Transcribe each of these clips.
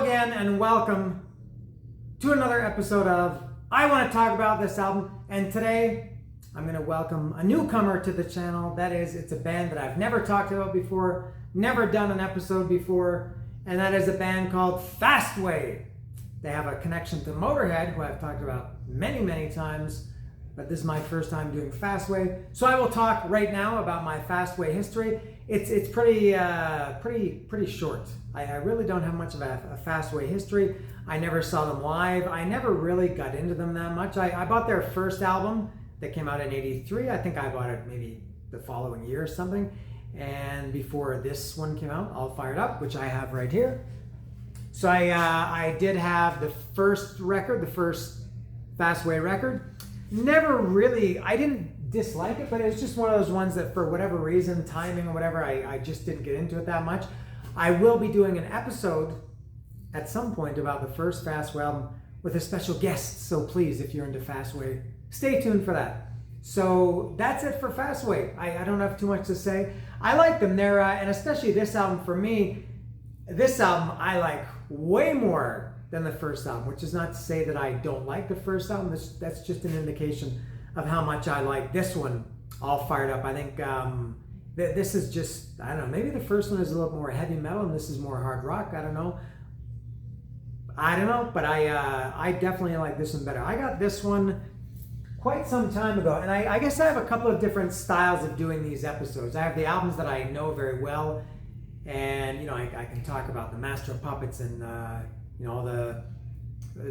again and welcome to another episode of I Want to Talk About This Album. And today I'm going to welcome a newcomer to the channel. That is, it's a band that I've never talked about before, never done an episode before, and that is a band called Fastway. They have a connection to Motorhead, who I've talked about many times, but this is my first time doing Fastway. So I will talk right now about my Fastway history. It's pretty short. I really don't have much of a Fastway history. I never saw them live. I never really got into them that much. I bought their first album that came out in '83. I think I bought it maybe the following year or something. And before this one came out, All Fired Up, which I have right here. So I did have the first record, the first Fastway record. Never really, I didn't dislike it, but it was just one of those ones that for whatever reason, timing or whatever, I just didn't get into it that much. I will be doing an episode at some point about the first Fastway album with a special guest, so please, if you're into Fastway, stay tuned for that. So that's it for Fastway. I don't have too much to say. I like them. They're and especially this album for me, this album I like way more than the first album, which is not to say that I don't like the first album. That's just an indication of how much I like this one, All Fired Up. I think this is just, I don't know, maybe the first one is a little more heavy metal and this is more hard rock. I don't know, but I definitely like this one better. I got this one quite some time ago, and I guess I have a couple of different styles of doing these episodes. I have the albums that I know very well, and I can talk about the Master of Puppets and the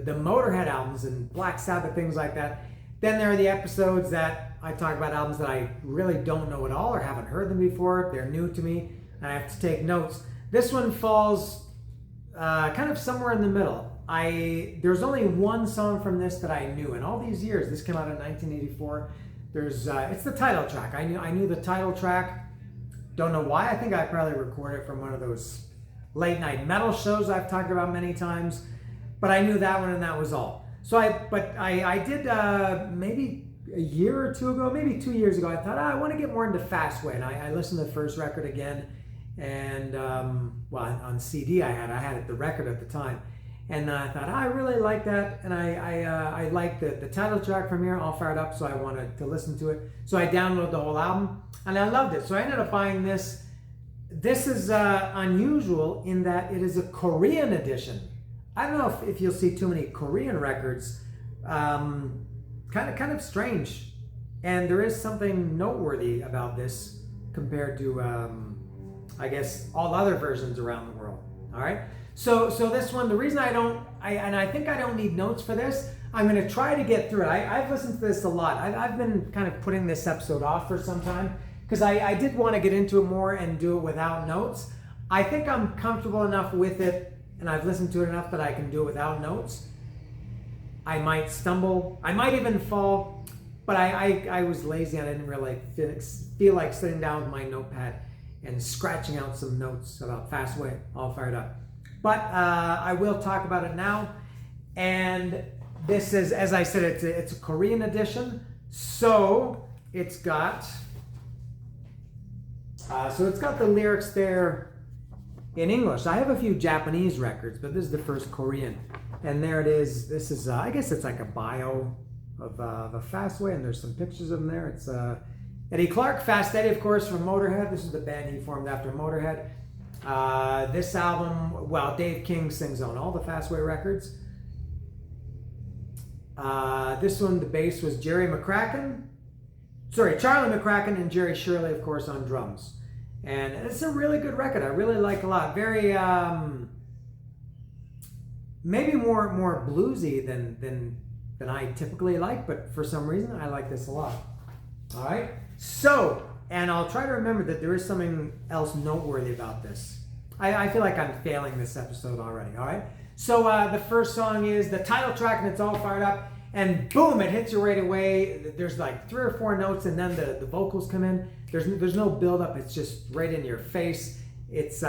Motorhead albums and Black Sabbath, things like that. Then there are the episodes that I talk about albums that I really don't know at all or haven't heard them before. They're new to me and I have to take notes. This one falls kind of somewhere in the middle. There's only one song from this that I knew in all these years. This came out in 1984. It's the title track. I knew the title track. Don't know why. I think I probably recorded it from one of those late night metal shows I've talked about many times, but I knew that one and that was all. So I did maybe a year or two ago, maybe 2 years ago, I thought I want to get more into Fastway, and I listened to the first record again, and on CD I had it, the record at the time, and I thought I really like that, and I liked the title track from here, All Fired Up, so I wanted to listen to it. So I downloaded the whole album, and I loved it. So I ended up buying this. This is unusual in that it is a Korean edition. I don't know if you'll see too many Korean records. Kind of strange. And there is something noteworthy about this compared to, I guess, all other versions around the world. All right. So this one, the reason I think I don't need notes for this. I'm going to try to get through it. I've listened to this a lot. I've been kind of putting this episode off for some time because I did want to get into it more and do it without notes. I think I'm comfortable enough with it, and I've listened to it enough that I can do it without notes. I might stumble, I might even fall, but I was lazy and I didn't really feel like sitting down with my notepad and scratching out some notes about Fastway, All Fired Up. But I will talk about it now. And this is, as I said, it's a Korean edition. So it's got the lyrics there in English. I have a few Japanese records, but this is the first Korean. And there it is. This is, I guess it's like a bio of a Fastway, and there's some pictures of him there. It's Eddie Clark, Fast Eddie, of course, from Motorhead. This is the band he formed after Motorhead. This album, Dave King sings on all the Fastway records. This one, the bass was Charlie McCracken and Jerry Shirley, of course, on drums. And it's a really good record. I really like a lot. Very, maybe more bluesy than I typically like, but for some reason I like this a lot. All right. So, and I'll try to remember that there is something else noteworthy about this. I feel like I'm failing this episode already. All right. So the first song is the title track, and it's All Fired Up. And boom, it hits you right away. There's like 3 or 4 notes, and then the vocals come in. There's no build up. It's just right in your face. It's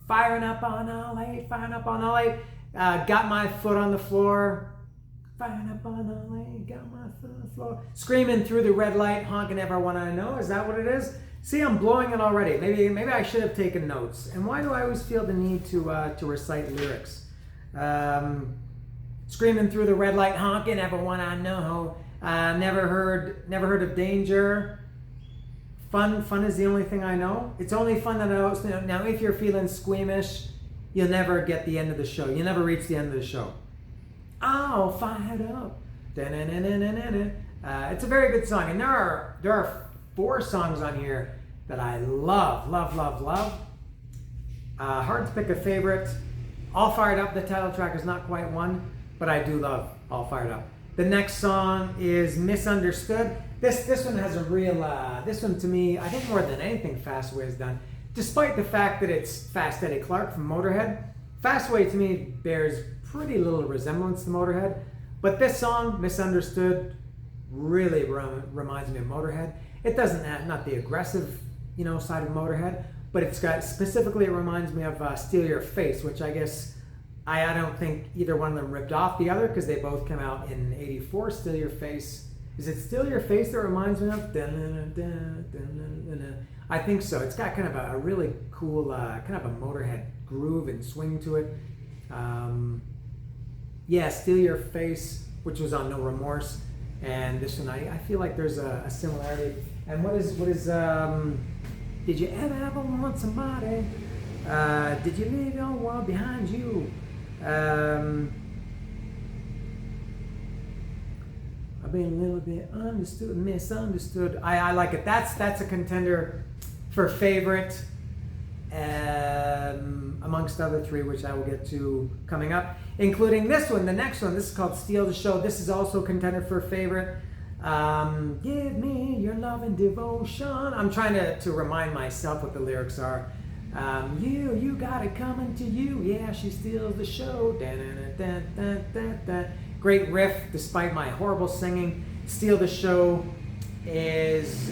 firing up on all eight, firing up on all eight. Got my foot on the floor. Firing up on all eight, got my foot on the floor. Screaming through the red light, honking everyone I know. Is that what it is? See, I'm blowing it already. Maybe I should have taken notes. And why do I always feel the need to recite lyrics? Screaming through the red light, honking everyone I know. Never heard of danger. Fun is the only thing I know. It's only fun that I know. Now, if you're feeling squeamish, you'll never get the end of the show. You'll never reach the end of the show. Oh, fired up. It's a very good song, and there are 4 songs on here that I love. Hard to pick a favorite. All Fired Up, the title track, is not quite one, but I do love All Fired Up. The next song is Misunderstood. This one has a real, this one to me, I think more than anything Fastway has done, despite the fact that it's Fast Eddie Clarke from Motorhead. Fastway to me bears pretty little resemblance to Motorhead, but this song, Misunderstood, really reminds me of Motorhead. It doesn't have, not the aggressive, side of Motorhead, but it's got, specifically it reminds me of Steal Your Face, which I guess, I don't think either one of them ripped off the other, because they both came out in '84. Steal Your Face, is it Steal Your Face that reminds me of? I think so. It's got kind of a really cool, kind of a Motorhead groove and swing to it. Yeah, Steal Your Face, which was on No Remorse, and this one, I feel like there's a similarity. And what is did you ever want somebody? Did you leave your world behind you? I've been a little bit misunderstood. I like it. That's a contender for favorite, amongst other 3, which I will get to coming up, including this one, the next one. This is called Steal the Show. This is also a contender for favorite. Give me your love and devotion. I'm trying to remind myself what the lyrics are. You got it coming to you. Yeah, she steals the show. Great riff, despite my horrible singing. Steal the Show is,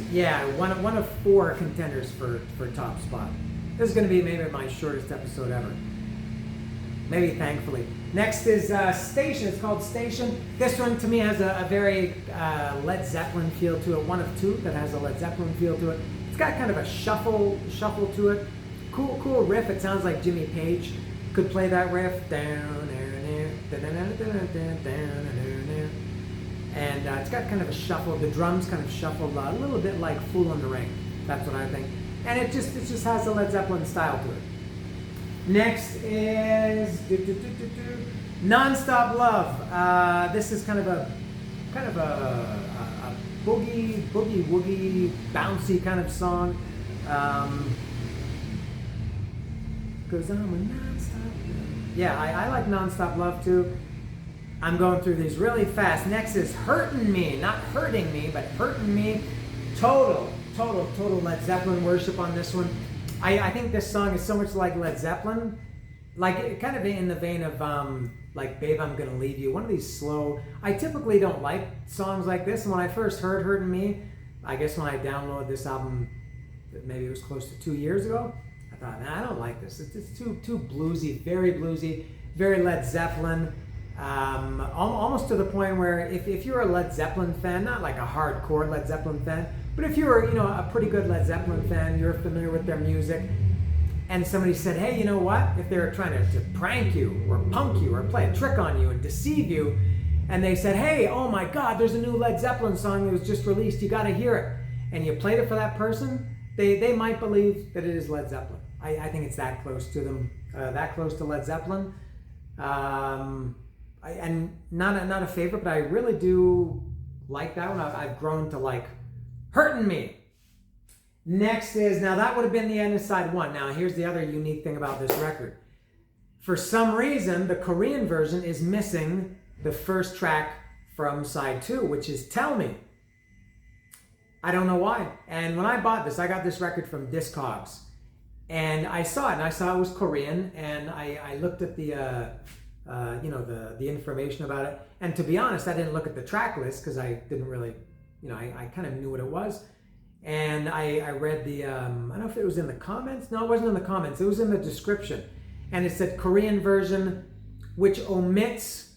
one of 4 contenders for top spot. This is going to be maybe my shortest episode ever. Maybe, thankfully. Next is Station. It's called Station. This one to me has a very Led Zeppelin feel to it. One of 2 that has a Led Zeppelin feel to it. It's got kind of a shuffle to it. Cool riff. It sounds like Jimmy Page could play that riff. And it's got kind of a shuffle. The drums kind of shuffled a little bit like Fool in the Rain. That's what I think. And it just has a Led Zeppelin style to it. Next is Non-Stop Love. This is kind of a boogie woogie bouncy kind of song. Cause I'm a non-stop love. Yeah, I like Non-Stop Love too. I'm going through these really fast. Next is Hurtin' Me, not hurting me, but Hurtin' Me. Total Led Zeppelin worship on this one. I think this song is so much like Led Zeppelin, like kind of in the vein of like Babe I'm Gonna Leave You, one of these slow. I typically don't like songs like this, and when I first heard Hurtin' Me, I guess when I downloaded this album, maybe it was close to 2 years ago, I thought, I don't like this. It's too bluesy, very Led Zeppelin. Almost to the point where if you're a Led Zeppelin fan, not like a hardcore Led Zeppelin fan, but if you're a pretty good Led Zeppelin fan, you're familiar with their music, and somebody said, hey, you know what? If they're trying to prank you or punk you or play a trick on you and deceive you, and they said, hey, oh my God, there's a new Led Zeppelin song that was just released, you gotta hear it, and you played it for that person, they might believe that it is Led Zeppelin. I think it's that close to them, that close to Led Zeppelin. And not a favorite, but I really do like that one. I've grown to like Hurtin' Me. Next is, now that would have been the end of side 1. Now here's the other unique thing about this record. For some reason, the Korean version is missing the first track from side 2, which is Tell Me. I don't know why. And when I bought this, I got this record from Discogs. And I saw it, it was Korean, and I looked at the information about it. And to be honest, I didn't look at the track list because I didn't really, I kind of knew what it was. And I read the, I don't know if it was in the comments. No, it wasn't in the comments. It was in the description. And it said Korean version, which omits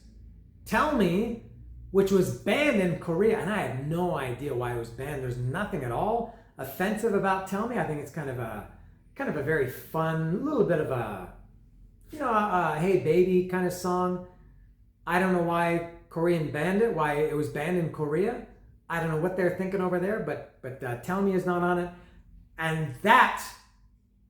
Tell Me, which was banned in Korea. And I had no idea why it was banned. There's nothing at all offensive about Tell Me. I think it's kind of a very fun, little bit of a, hey baby kind of song. I don't know why Korean banned it, why it was banned in Korea. I don't know what they're thinking over there, but Tell Me is not on it. And that,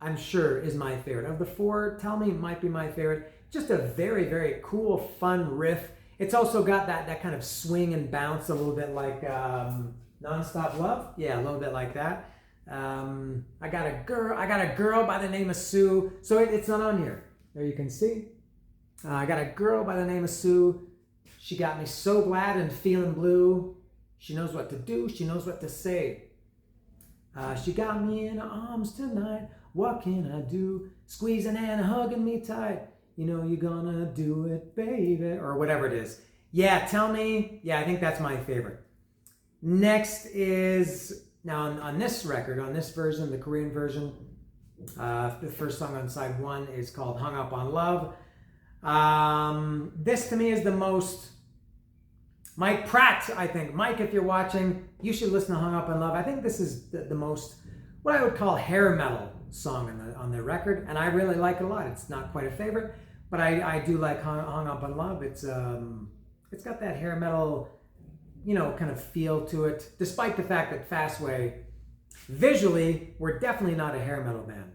I'm sure, is my favorite. Of the four, Tell Me might be my favorite. Just a very, very cool, fun riff. It's also got that kind of swing and bounce, a little bit like Nonstop Love. Yeah, a little bit like that. I got a girl by the name of Sue. So it's not on here. There you can see. I got a girl by the name of Sue. She got me so glad and feeling blue. She knows what to do. She knows what to say. She got me in her arms tonight. What can I do? Squeezing and hugging me tight. You know you're gonna do it, baby. Or whatever it is. Yeah, Tell Me. Yeah, I think that's my favorite. Next is, now on this record, on this version, the Korean version, the first song on side one is called Hung Up on Love. This to me is the most, Mike Pratt, I think. Mike, if you're watching, you should listen to Hung Up on Love. I think this is the most, what I would call hair metal song on the record, and I really like it a lot. It's not quite a favorite, but I do like Hung Up on Love. It's got that hair metal, kind of feel to it, despite the fact that Fastway, visually, we're definitely not a hair metal band.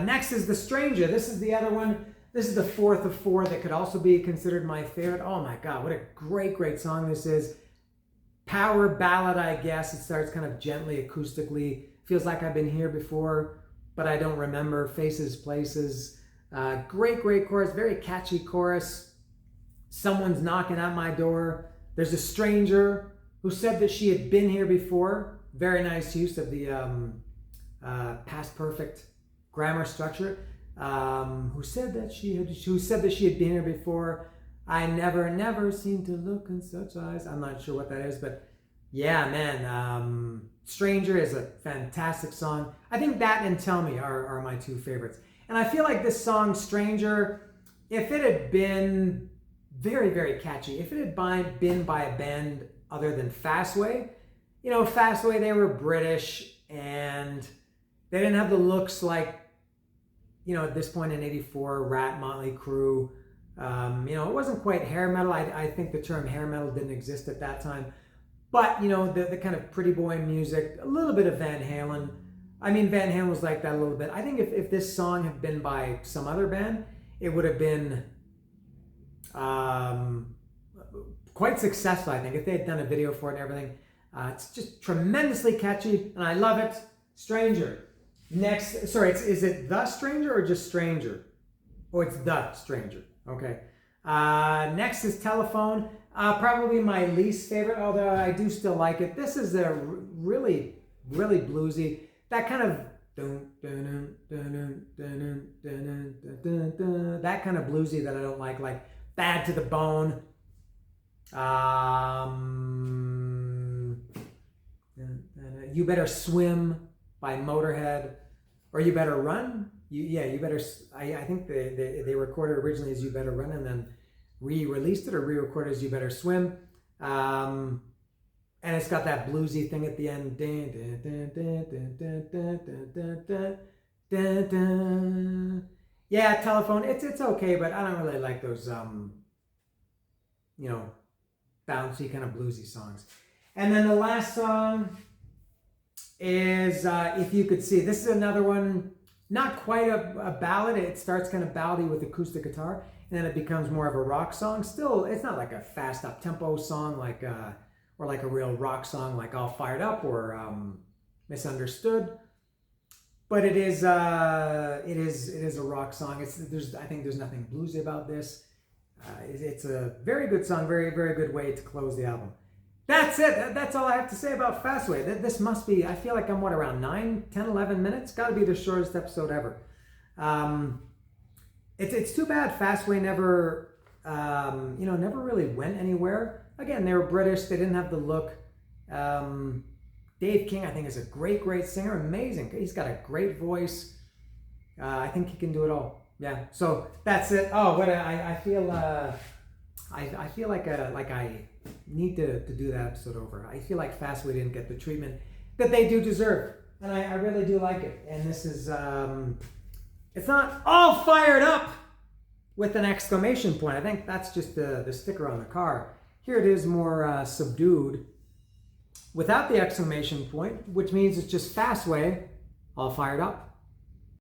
Next is The Stranger. This is the other one. This is the fourth of four that could also be considered my favorite. Oh my God, what a great, great song this is. Power ballad, I guess. It starts kind of gently, acoustically. Feels like I've been here before, but I don't remember. Faces, Places. Great, great chorus. Very catchy chorus. Someone's knocking at my door. There's a stranger who said that she had been here before. Very nice use of the past perfect grammar structure. Who said that she had been here before. I never seem to look in such eyes. I'm not sure what that is, but yeah, man. Stranger is a fantastic song. I think that and Tell Me are my two favorites. And I feel like this song, Stranger, if it had been very, very catchy, if it had been by a band other than Fastway, Fastway, they were British and they didn't have the looks like, at this point in '84, Rat, Motley Crue. It wasn't quite hair metal. I think the term hair metal didn't exist at that time. But, the kind of pretty boy music, a little bit of Van Halen. I mean, Van Halen was like that a little bit. I think if this song had been by some other band, it would have been quite successful, I think, if they had done a video for it and everything. It's just tremendously catchy, and I love it. Stranger. Next, sorry, is it The Stranger or just Stranger? Oh, it's The Stranger. Okay. Next is Telephone. Probably my least favorite, although I do still like it. This is a really, really bluesy. That kind of that kind of bluesy that I don't like Bad to the Bone. You Better Swim by Motorhead, or You Better Run. You better. I think they recorded originally as You Better Run and then re-released it or re-recorded as You Better Swim. And it's got that bluesy thing at the end. Yeah, Telephone. It's okay, but I don't really like those bouncy kind of bluesy songs. And then the last song is If You Could See. This is another one, not quite a ballad. It starts kind of ballady with acoustic guitar, and then it becomes more of a rock song. Still, it's not like a fast up-tempo song or like a real rock song like All Fired Up or Misunderstood. But it is a rock song. I think there's nothing bluesy about this. It's a very good song, very, very good way to close the album. That's it. That's all I have to say about Fastway. This must be, I feel like I'm around 9, 10, 11 minutes? Got to be the shortest episode ever. It's too bad Fastway never really went anywhere. Again, they were British. They didn't have the look. Dave King, I think, is a great, great singer. Amazing. He's got a great voice. I think he can do it all. Yeah. So that's it. Oh, what I feel. I feel like I need to do that episode over. I feel like Fastway didn't get the treatment that they do deserve. And I really do like it. And this is, it's not all fired up with an exclamation point. I think that's just the sticker on the car. Here it is more subdued without the exclamation point, which means it's just Fastway, all fired up.